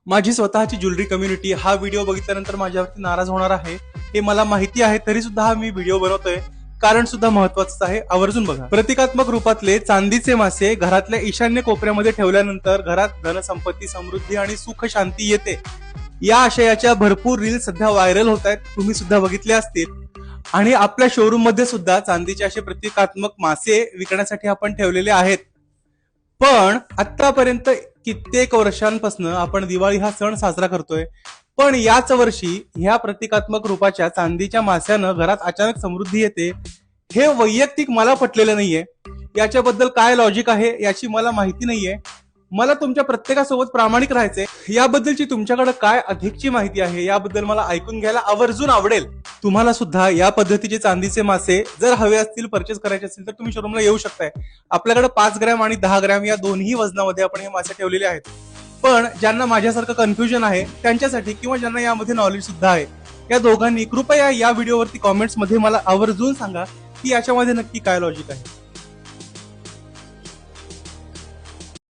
माझी स्वतःची jewellery community हा व्हिडिओ बघितल्यानंतर माझ्यावरती नाराज होणार आहे हे मला माहिती आहे, तरी सुद्धा हा मी व्हिडिओ बनवतोय. कारण सुद्धा महत्वाचं आहे, आवर्जून बघा. प्रतिकात्मक रूपातले चांदीचे मासे घरातल्या ईशान्य कोपऱ्यामध्ये ठेवल्यानंतर घरात धनसंपत्ती, समृद्धी आणि सुख शांती येते, या आशयाच्या भरपूर रील्स सध्या व्हायरल होत आहेत. तुम्ही सुद्धा बघितले असतील. आणि आपल्या शोरूम मध्ये सुद्धा चांदीचे असे प्रतिकात्मक मासे विकण्यासाठी आपण ठेवलेले आहेत. पण आतापर्यंत कित्येक वर्षांपासून आपण दिवाळी हा सण साजरा करतोय, पण याच वर्षी ह्या प्रतिकात्मक रूपाच्या चांदीच्या मास्यानं घरात अचानक समृद्धी येते, हे वैयक्तिक मला पटलेलं नाहीये. याच्याबद्दल काय लॉजिक आहे याची मला माहिती नाहीये. मला तुमच्या प्रत्येकासोबत प्रामाणिक राहायचंय. याबद्दलची तुमच्याकडे काय अधिकची माहिती आहे याबद्दल मला ऐकून घ्यायला आवर्जून आवडेल. तुम्हाला सुद्धा या पद्धतीचे चांदीचे मासे जर हवे असतील, परचेस करायचे असतील, तर तुम्ही शोरूमला येऊ शकताय. आपल्याकडे 5 ग्रॅम आणि 10 ग्रॅम या दोन्ही वजनामध्ये आपण हे मासे ठेवलेले आहेत. पण ज्यांना माझ्यासारखं कन्फ्युजन आहे त्यांच्यासाठी, किंवा ज्यांना यामध्ये नॉलेज सुद्धा आहे, या दोघांनी कृपया या व्हिडिओवरती कॉमेंट्स मध्ये मला आवर्जून सांगा की याच्यामध्ये नक्की काय लॉजिक आहे.